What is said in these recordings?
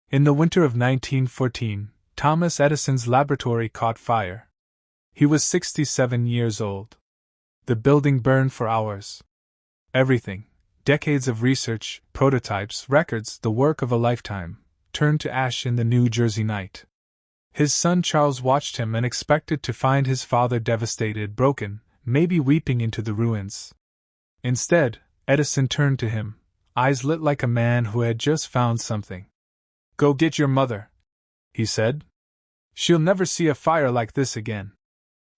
In the winter of 1914, Thomas Edison's laboratory caught fire. He was 67 years old. The building burned for hours. Everything, decades of research, prototypes, records, the work of a lifetime, turned to ash in the New Jersey night. His son Charles watched him and expected to find his father devastated, broken, maybe weeping into the ruins. Instead, Edison turned to him, eyes lit like a man who had just found something. "Go get your mother," he said. "She'll never see a fire like this again."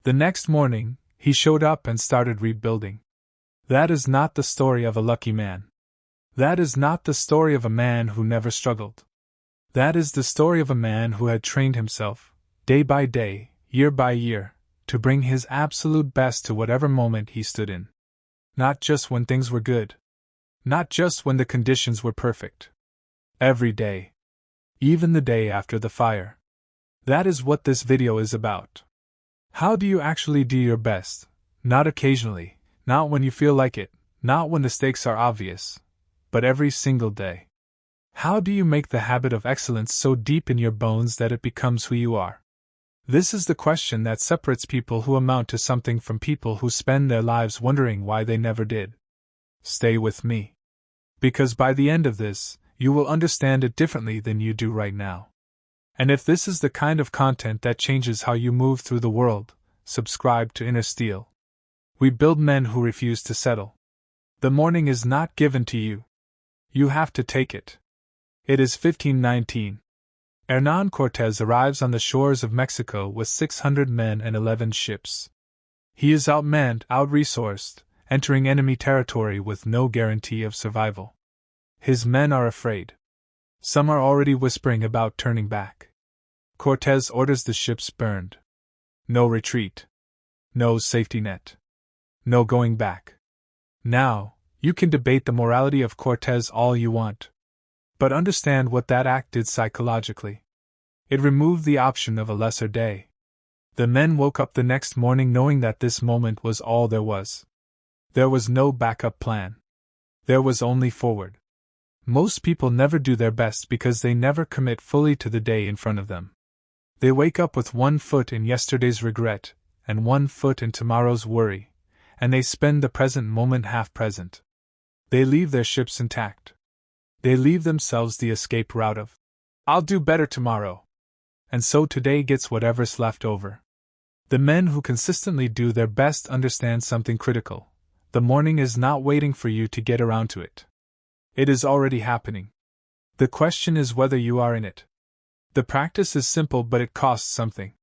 The next morning, he showed up and started rebuilding. That is not the story of a lucky man. That is not the story of a man who never struggled. That is the story of a man who had trained himself, day by day, year by year, to bring his absolute best to whatever moment he stood in. Not just when things were good. Not just when the conditions were perfect. Every day. Even the day after the fire. That is what this video is about. How do you actually do your best? Not occasionally, not when you feel like it, not when the stakes are obvious, but every single day. How do you make the habit of excellence so deep in your bones that it becomes who you are? This is the question that separates people who amount to something from people who spend their lives wondering why they never did. Stay with me. Because by the end of this, you will understand it differently than you do right now. And if this is the kind of content that changes how you move through the world, subscribe to Inner Steel. We build men who refuse to settle. The morning is not given to you. You have to take it. It is 1519. Hernán Cortés arrives on the shores of Mexico with 600 men and 11 ships. He is outmanned, out-resourced, entering enemy territory with no guarantee of survival. His men are afraid. Some are already whispering about turning back. Cortés orders the ships burned. No retreat. No safety net. No going back. Now, you can debate the morality of Cortés all you want. But understand what that act did psychologically. It removed the option of a lesser day. The men woke up the next morning knowing that this moment was all there was. There was no backup plan. There was only forward. Most people never do their best because they never commit fully to the day in front of them. They wake up with one foot in yesterday's regret, and one foot in tomorrow's worry, and they spend the present moment half present. They leave their ships intact. They leave themselves the escape route of, "I'll do better tomorrow." And so today gets whatever's left over. The men who consistently do their best understand something critical. The morning is not waiting for you to get around to it. It is already happening. The question is whether you are in it. The practice is simple, but it costs something.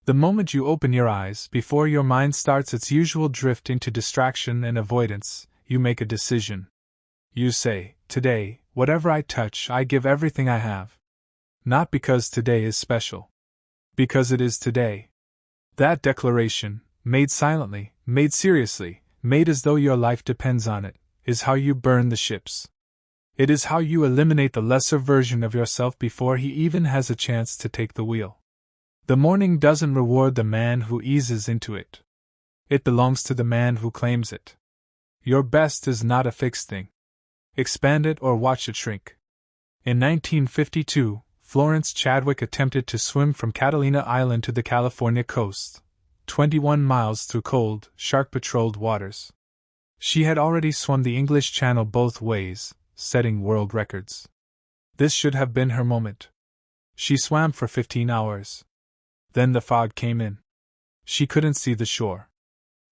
The moment you open your eyes, before your mind starts its usual drift into distraction and avoidance, you make a decision. You say, "Today, whatever I touch, I give everything I have." Not because today is special. Because it is today. That declaration, made silently, made seriously, made as though your life depends on it, is how you burn the ships. It is how you eliminate the lesser version of yourself before he even has a chance to take the wheel. The morning doesn't reward the man who eases into it. It belongs to the man who claims it. Your best is not a fixed thing. Expand it or watch it shrink. In 1952, Florence Chadwick attempted to swim from Catalina Island to the California coast, 21 miles through cold, shark-patrolled waters. She had already swum the English Channel both ways, setting world records. This should have been her moment. She swam for 15 hours. Then the fog came in. She couldn't see the shore.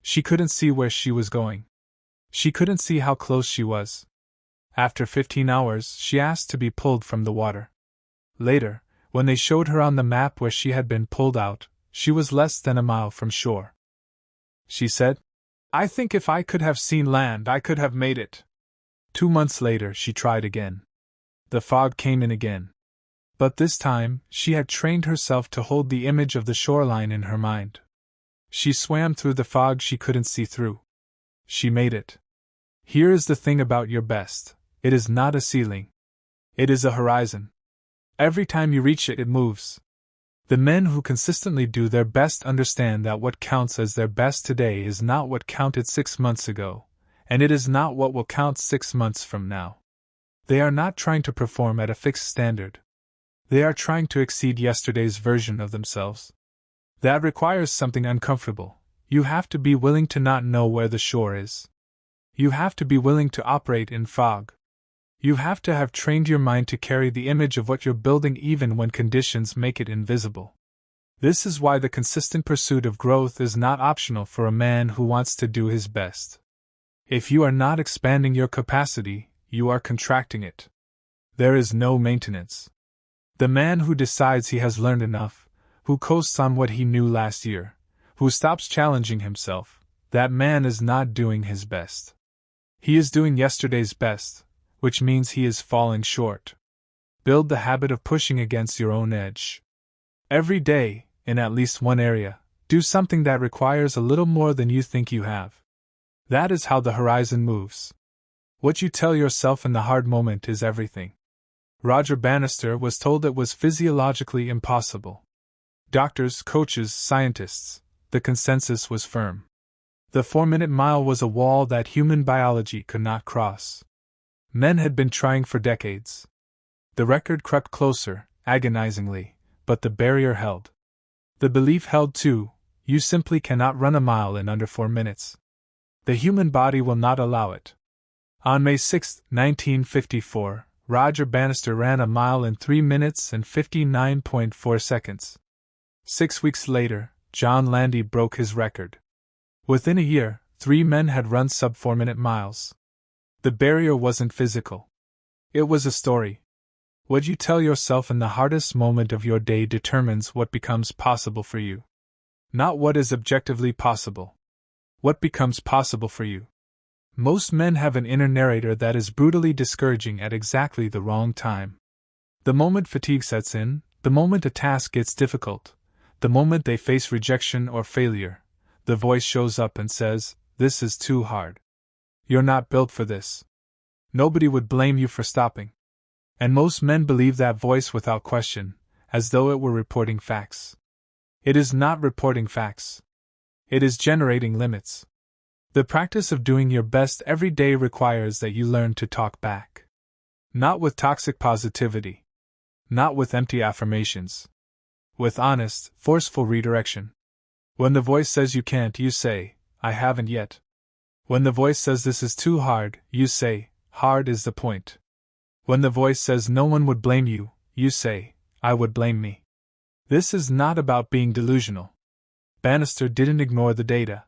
She couldn't see where she was going. She couldn't see how close she was. After 15 hours, she asked to be pulled from the water. Later, when they showed her on the map where she had been pulled out, she was less than a mile from shore. She said, "I think if I could have seen land, I could have made it." 2 months later, she tried again. The fog came in again. But this time, she had trained herself to hold the image of the shoreline in her mind. She swam through the fog she couldn't see through. She made it. Here is the thing about your best. It is not a ceiling. It is a horizon. Every time you reach it, it moves. The men who consistently do their best understand that what counts as their best today is not what counted 6 months ago, and it is not what will count 6 months from now. They are not trying to perform at a fixed standard. They are trying to exceed yesterday's version of themselves. That requires something uncomfortable. You have to be willing to not know where the shore is. You have to be willing to operate in fog. You have to have trained your mind to carry the image of what you're building even when conditions make it invisible. This is why the consistent pursuit of growth is not optional for a man who wants to do his best. If you are not expanding your capacity, you are contracting it. There is no maintenance. The man who decides he has learned enough, who coasts on what he knew last year, who stops challenging himself, that man is not doing his best. He is doing yesterday's best, which means he is falling short. Build the habit of pushing against your own edge. Every day, in at least one area, do something that requires a little more than you think you have. That is how the horizon moves. What you tell yourself in the hard moment is everything. Roger Bannister was told it was physiologically impossible. Doctors, coaches, scientists, the consensus was firm. The 4-minute mile was a wall that human biology could not cross. Men had been trying for decades. The record crept closer, agonizingly, but the barrier held. The belief held too: you simply cannot run a mile in under 4 minutes. The human body will not allow it. On May 6, 1954, Roger Bannister ran a mile in 3 minutes and 59.4 seconds. 6 weeks later, John Landy broke his record. Within a year, 3 men had run sub-4-minute miles. The barrier wasn't physical. It was a story. What you tell yourself in the hardest moment of your day determines what becomes possible for you. Not what is objectively possible. What becomes possible for you. Most men have an inner narrator that is brutally discouraging at exactly the wrong time. The moment fatigue sets in, the moment a task gets difficult, the moment they face rejection or failure, the voice shows up and says, "This is too hard. You're not built for this." Nobody would blame you for stopping. And most men believe that voice without question, as though it were reporting facts. It is not reporting facts. It is generating limits. The practice of doing your best every day requires that you learn to talk back. Not with toxic positivity. Not with empty affirmations. With honest, forceful redirection. When the voice says you can't, you say, "I haven't yet." When the voice says this is too hard, you say, "Hard is the point." When the voice says no one would blame you, you say, "I would blame me." This is not about being delusional. Bannister didn't ignore the data.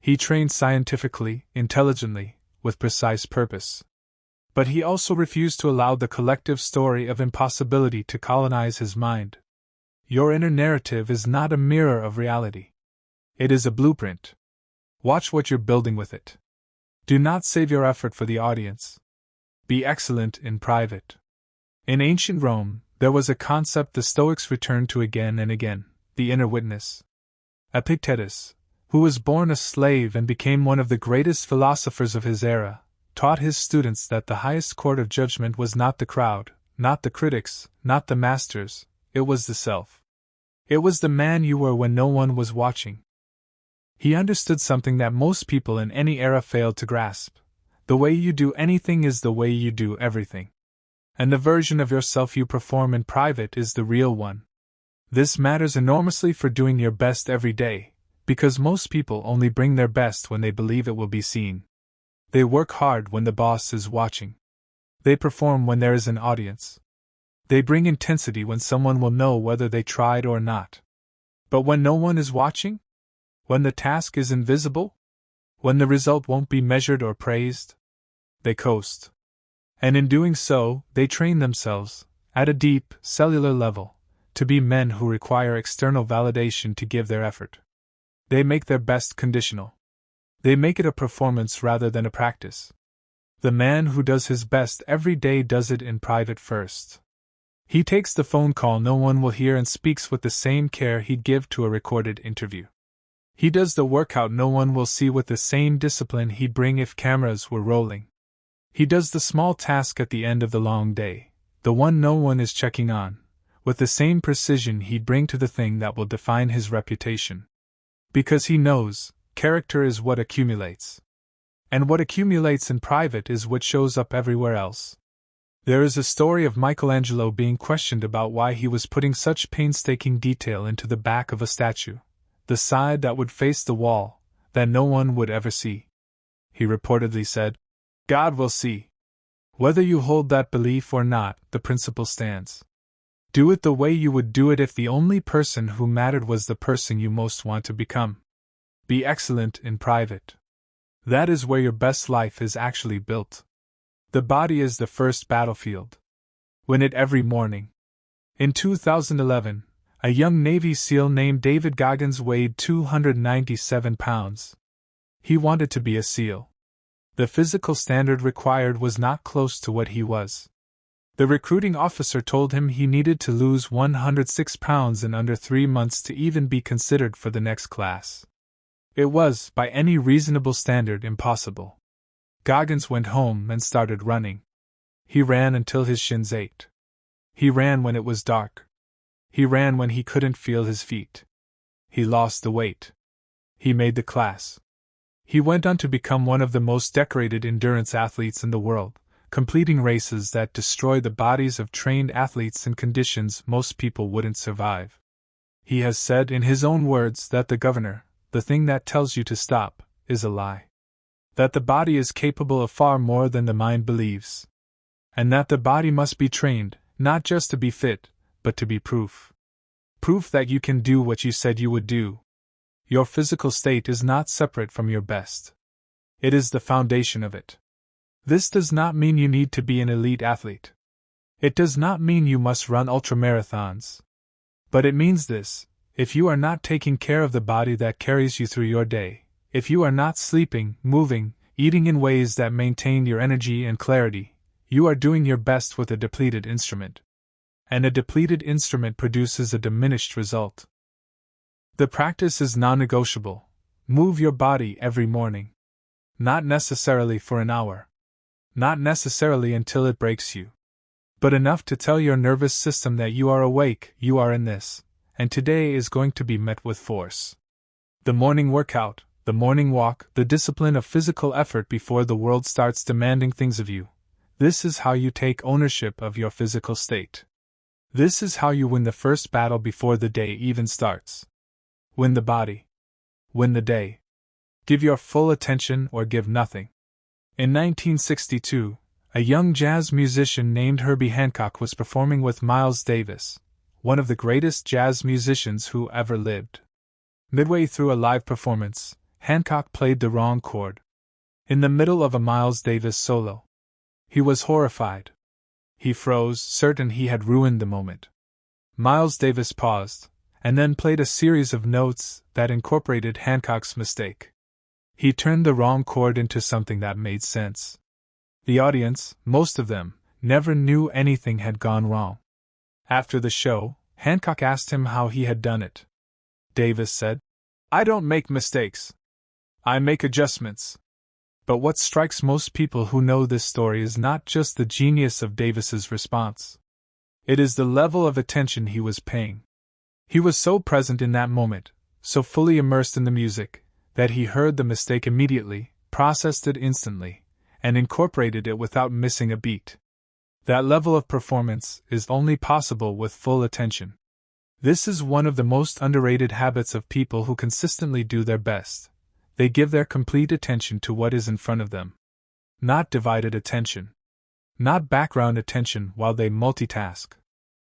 He trained scientifically, intelligently, with precise purpose. But he also refused to allow the collective story of impossibility to colonize his mind. Your inner narrative is not a mirror of reality. It is a blueprint. Watch what you're building with it. Do not save your effort for the audience. Be excellent in private. In ancient Rome, there was a concept the Stoics returned to again and again: the inner witness. Epictetus, who was born a slave and became one of the greatest philosophers of his era, taught his students that the highest court of judgment was not the crowd, not the critics, not the masters, it was the self. It was the man you were when no one was watching. He understood something that most people in any era failed to grasp: the way you do anything is the way you do everything. And the version of yourself you perform in private is the real one. This matters enormously for doing your best every day, because most people only bring their best when they believe it will be seen. They work hard when the boss is watching. They perform when there is an audience. They bring intensity when someone will know whether they tried or not. But when no one is watching? When the task is invisible? When the result won't be measured or praised? They coast. And in doing so, they train themselves, at a deep, cellular level, to be men who require external validation to give their effort. They make their best conditional. They make it a performance rather than a practice. The man who does his best every day does it in private first. He takes the phone call no one will hear and speaks with the same care he'd give to a recorded interview. He does the workout no one will see with the same discipline he'd bring if cameras were rolling. He does the small task at the end of the long day, the one no one is checking on, with the same precision he'd bring to the thing that will define his reputation. Because he knows, character is what accumulates. And what accumulates in private is what shows up everywhere else. There is a story of Michelangelo being questioned about why he was putting such painstaking detail into the back of a statue, the side that would face the wall, that no one would ever see. He reportedly said, "God will see." Whether you hold that belief or not, the principle stands. Do it the way you would do it if the only person who mattered was the person you most want to become. Be excellent in private. That is where your best life is actually built. The body is the first battlefield. Win it every morning. In 2011, a young Navy SEAL named David Goggins weighed 297 pounds. He wanted to be a SEAL. The physical standard required was not close to what he was. The recruiting officer told him he needed to lose 106 pounds in under 3 months to even be considered for the next class. It was, by any reasonable standard, impossible. Goggins went home and started running. He ran until his shins ached. He ran when it was dark. He ran when he couldn't feel his feet. He lost the weight. He made the class. He went on to become one of the most decorated endurance athletes in the world, completing races that destroy the bodies of trained athletes in conditions most people wouldn't survive. He has said in his own words that the governor, the thing that tells you to stop, is a lie. That the body is capable of far more than the mind believes. And that the body must be trained, not just to be fit, but to be proof. Proof that you can do what you said you would do. Your physical state is not separate from your best. It is the foundation of it. This does not mean you need to be an elite athlete. It does not mean you must run ultramarathons. But it means this: if you are not taking care of the body that carries you through your day, if you are not sleeping, moving, eating in ways that maintain your energy and clarity, you are doing your best with a depleted instrument. And a depleted instrument produces a diminished result. The practice is non-negotiable. Move your body every morning. Not necessarily for an hour. Not necessarily until it breaks you. But enough to tell your nervous system that you are awake, you are in this, and today is going to be met with force. The morning workout, the morning walk, the discipline of physical effort before the world starts demanding things of you. This is how you take ownership of your physical state. This is how you win the first battle before the day even starts. Win the body. Win the day. Give your full attention or give nothing. In 1962, a young jazz musician named Herbie Hancock was performing with Miles Davis, one of the greatest jazz musicians who ever lived. Midway through a live performance, Hancock played the wrong chord. In the middle of a Miles Davis solo. He was horrified. He froze, certain he had ruined the moment. Miles Davis paused, and then played a series of notes that incorporated Hancock's mistake. He turned the wrong chord into something that made sense. The audience, most of them, never knew anything had gone wrong. After the show, Hancock asked him how he had done it. Davis said, "I don't make mistakes. I make adjustments." But what strikes most people who know this story is not just the genius of Davis's response. It is the level of attention he was paying. He was so present in that moment, so fully immersed in the music, that he heard the mistake immediately, processed it instantly, and incorporated it without missing a beat. That level of performance is only possible with full attention. This is one of the most underrated habits of people who consistently do their best. They give their complete attention to what is in front of them. Not divided attention. Not background attention while they multitask.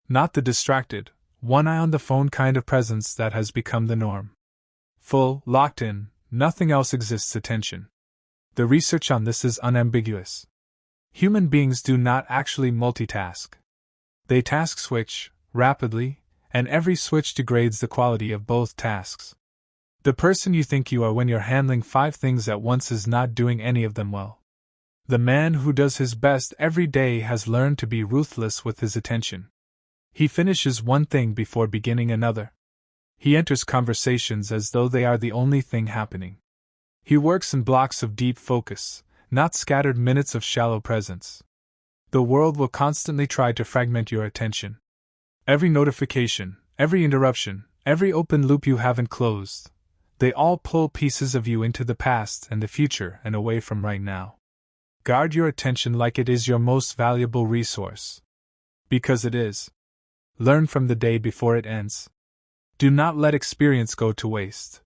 Not the distracted, one eye on the phone kind of presence that has become the norm. Full, locked in, nothing else exists attention. The research on this is unambiguous. Human beings do not actually multitask. They task switch, rapidly, and every switch degrades the quality of both tasks. The person you think you are when you're handling 5 things at once is not doing any of them well. The man who does his best every day has learned to be ruthless with his attention. He finishes one thing before beginning another. He enters conversations as though they are the only thing happening. He works in blocks of deep focus, not scattered minutes of shallow presence. The world will constantly try to fragment your attention. Every notification, every interruption, every open loop you haven't closed, they all pull pieces of you into the past and the future and away from right now. Guard your attention like it is your most valuable resource. Because it is. Learn from the day before it ends. Do not let experience go to waste.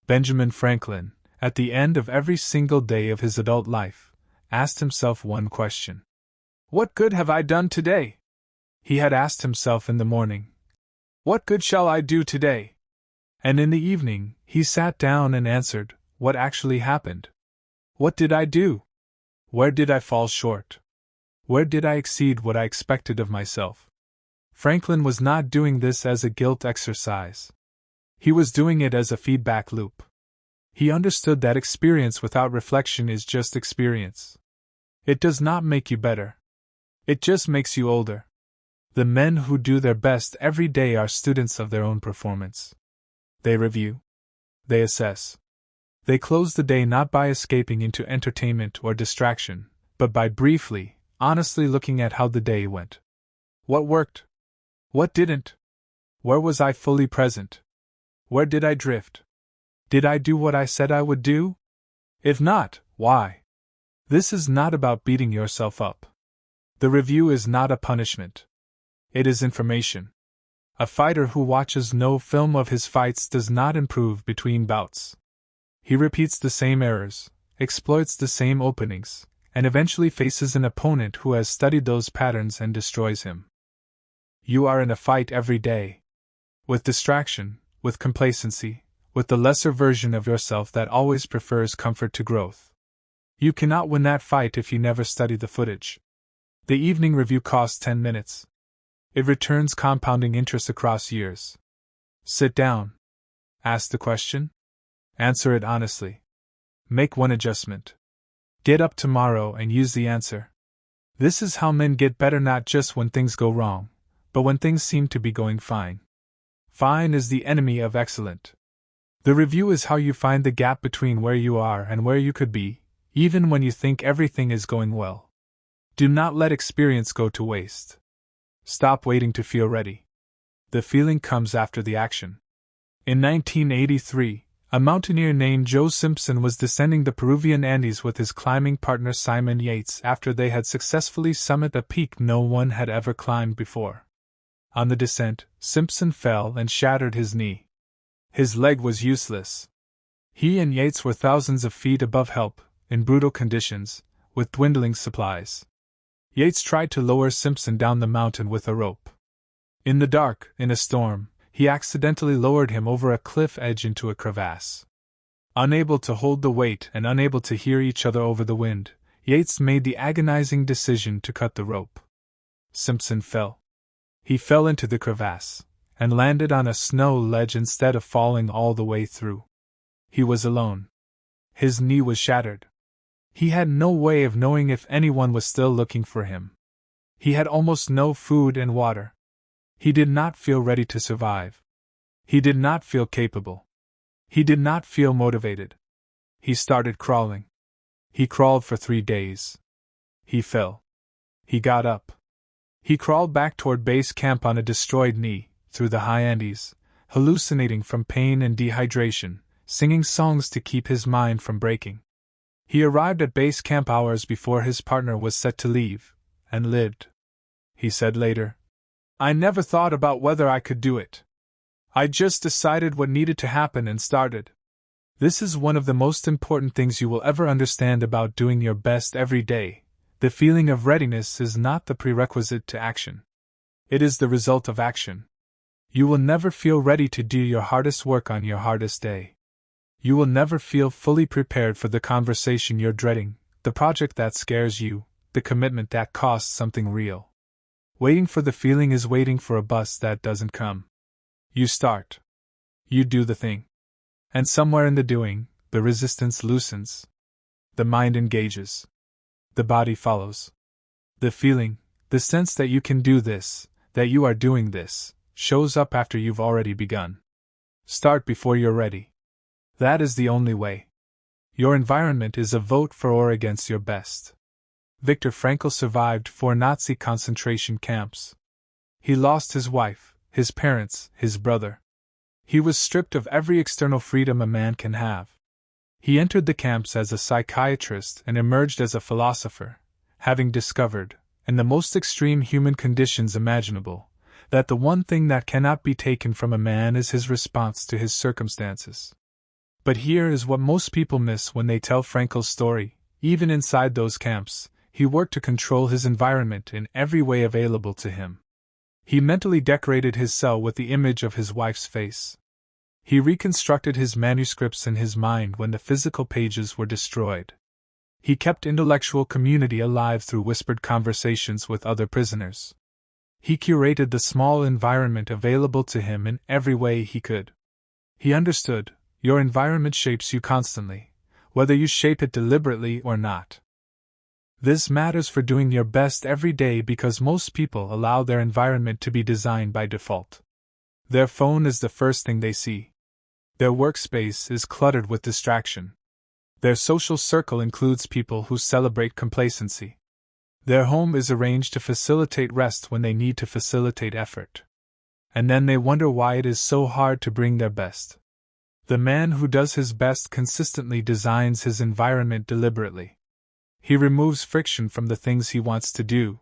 Benjamin Franklin, at the end of every single day of his adult life, asked himself one question. What good have I done today? He had asked himself in the morning. What good shall I do today? And in the evening, he sat down and answered, what actually happened? What did I do? Where did I fall short? Where did I exceed what I expected of myself? Franklin was not doing this as a guilt exercise. He was doing it as a feedback loop. He understood that experience without reflection is just experience. It does not make you better. It just makes you older. The men who do their best every day are students of their own performance. They review. They assess. They close the day not by escaping into entertainment or distraction, but by briefly, honestly looking at how the day went. What worked? What didn't? Where was I fully present? Where did I drift? Did I do what I said I would do? If not, why? This is not about beating yourself up. The review is not a punishment. It is information. A fighter who watches no film of his fights does not improve between bouts. He repeats the same errors, exploits the same openings, and eventually faces an opponent who has studied those patterns and destroys him. You are in a fight every day. With distraction, with complacency, with the lesser version of yourself that always prefers comfort to growth. You cannot win that fight if you never study the footage. The evening review costs 10 minutes. It returns compounding interest across years. Sit down. Ask the question. Answer it honestly. Make one adjustment. Get up tomorrow and use the answer. This is how men get better, not just when things go wrong, but when things seem to be going fine. Fine is the enemy of excellent. The review is how you find the gap between where you are and where you could be, even when you think everything is going well. Do not let experience go to waste. Stop waiting to feel ready. The feeling comes after the action. In 1983, a mountaineer named Joe Simpson was descending the Peruvian Andes with his climbing partner Simon Yates after they had successfully summited a peak no one had ever climbed before. On the descent, Simpson fell and shattered his knee. His leg was useless. He and Yates were thousands of feet above help, in brutal conditions, with dwindling supplies. Yates tried to lower Simpson down the mountain with a rope. In the dark, in a storm, he accidentally lowered him over a cliff edge into a crevasse. Unable to hold the weight and unable to hear each other over the wind, Yates made the agonizing decision to cut the rope. Simpson fell. He fell into the crevasse, and landed on a snow ledge instead of falling all the way through. He was alone. His knee was shattered. He had no way of knowing if anyone was still looking for him. He had almost no food and water. He did not feel ready to survive. He did not feel capable. He did not feel motivated. He started crawling. He crawled for 3 days. He fell. He got up. He crawled back toward base camp on a destroyed knee, through the high Andes, hallucinating from pain and dehydration, singing songs to keep his mind from breaking. He arrived at base camp hours before his partner was set to leave, and lived. He said later, I never thought about whether I could do it. I just decided what needed to happen and started. This is one of the most important things you will ever understand about doing your best every day. The feeling of readiness is not the prerequisite to action. It is the result of action. You will never feel ready to do your hardest work on your hardest day. You will never feel fully prepared for the conversation you're dreading, the project that scares you, the commitment that costs something real. Waiting for the feeling is waiting for a bus that doesn't come. You start. You do the thing. And somewhere in the doing, the resistance loosens. The mind engages. The body follows. The feeling, the sense that you can do this, that you are doing this, shows up after you've already begun. Start before you're ready. That is the only way. Your environment is a vote for or against your best. Viktor Frankl survived 4 Nazi concentration camps. He lost his wife, his parents, his brother. He was stripped of every external freedom a man can have. He entered the camps as a psychiatrist and emerged as a philosopher, having discovered, in the most extreme human conditions imaginable, that the one thing that cannot be taken from a man is his response to his circumstances. But here is what most people miss when they tell Frankl's story. Even inside those camps, he worked to control his environment in every way available to him. He mentally decorated his cell with the image of his wife's face. He reconstructed his manuscripts in his mind when the physical pages were destroyed. He kept intellectual community alive through whispered conversations with other prisoners. He curated the small environment available to him in every way he could. He understood, your environment shapes you constantly, whether you shape it deliberately or not. This matters for doing your best every day because most people allow their environment to be designed by default. Their phone is the first thing they see. Their workspace is cluttered with distraction. Their social circle includes people who celebrate complacency. Their home is arranged to facilitate rest when they need to facilitate effort. And then they wonder why it is so hard to bring their best. The man who does his best consistently designs his environment deliberately. He removes friction from the things he wants to do.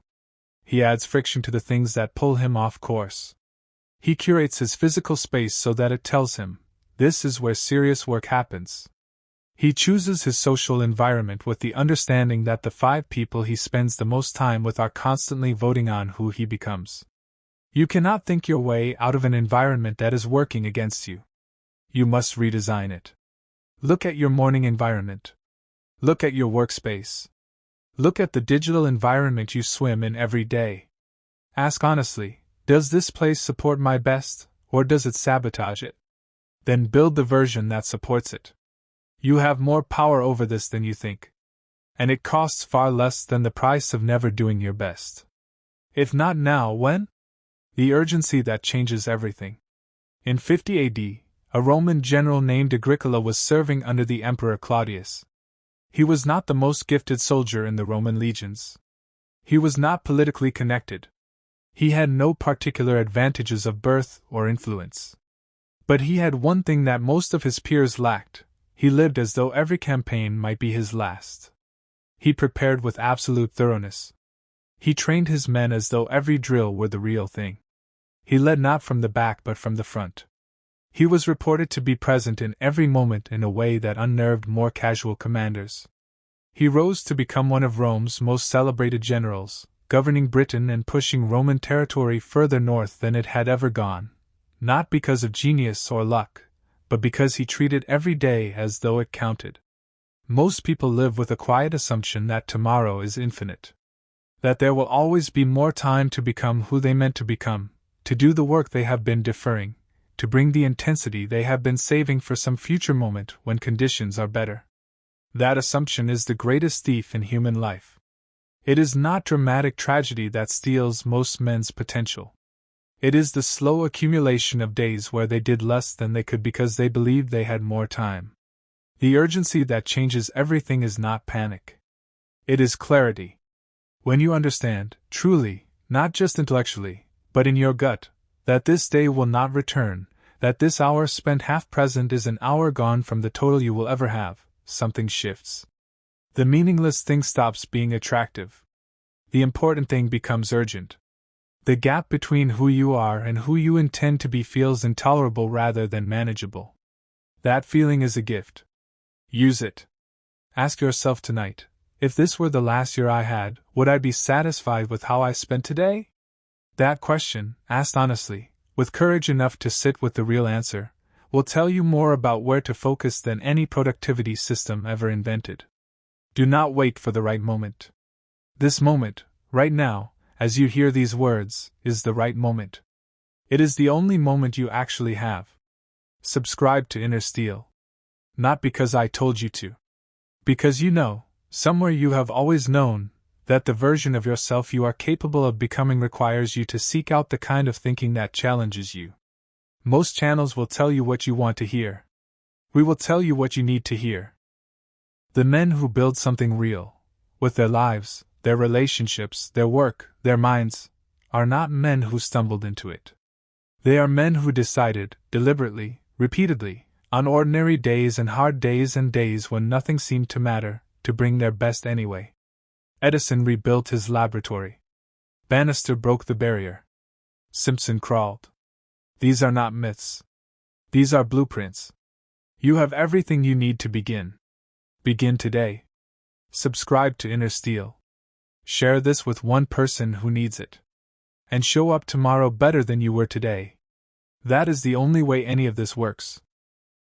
He adds friction to the things that pull him off course. He curates his physical space so that it tells him, this is where serious work happens. He chooses his social environment with the understanding that the 5 people he spends the most time with are constantly voting on who he becomes. You cannot think your way out of an environment that is working against you. You must redesign it. Look at your morning environment. Look at your workspace. Look at the digital environment you swim in every day. Ask honestly, does this place support my best, or does it sabotage it? Then build the version that supports it. You have more power over this than you think. And it costs far less than the price of never doing your best. If not now, when? The urgency that changes everything. In 50 AD, a Roman general named Agricola was serving under the Emperor Claudius. He was not the most gifted soldier in the Roman legions. He was not politically connected. He had no particular advantages of birth or influence. But he had one thing that most of his peers lacked. He lived as though every campaign might be his last. He prepared with absolute thoroughness. He trained his men as though every drill were the real thing. He led not from the back but from the front. He was reported to be present in every moment in a way that unnerved more casual commanders. He rose to become one of Rome's most celebrated generals, governing Britain and pushing Roman territory further north than it had ever gone. Not because of genius or luck, but because he treated every day as though it counted. Most people live with a quiet assumption that tomorrow is infinite. That there will always be more time to become who they meant to become, to do the work they have been deferring, to bring the intensity they have been saving for some future moment when conditions are better. That assumption is the greatest thief in human life. It is not dramatic tragedy that steals most men's potential. It is the slow accumulation of days where they did less than they could because they believed they had more time. The urgency that changes everything is not panic. It is clarity. When you understand, truly, not just intellectually, but in your gut, that this day will not return, that this hour spent half present is an hour gone from the total you will ever have, something shifts. The meaningless thing stops being attractive. The important thing becomes urgent. The gap between who you are and who you intend to be feels intolerable rather than manageable. That feeling is a gift. Use it. Ask yourself tonight, if this were the last year I had, would I be satisfied with how I spent today? That question, asked honestly, with courage enough to sit with the real answer, will tell you more about where to focus than any productivity system ever invented. Do not wait for the right moment. This moment, right now, as you hear these words, is the right moment. It is the only moment you actually have. Subscribe to Inner Steel. Not because I told you to. Because you know, somewhere you have always known, that the version of yourself you are capable of becoming requires you to seek out the kind of thinking that challenges you. Most channels will tell you what you want to hear. We will tell you what you need to hear. The men who build something real, with their lives, their relationships, their work, their minds, are not men who stumbled into it. They are men who decided, deliberately, repeatedly, On ordinary days and hard days and days when nothing seemed to matter, to bring their best anyway. Edison rebuilt his laboratory. Bannister broke the barrier. Simpson crawled. These are not myths. These are blueprints. You have everything you need to begin. Begin today. Subscribe to Inner Steel. Share this with one person who needs it. And show up tomorrow better than you were today. That is the only way any of this works.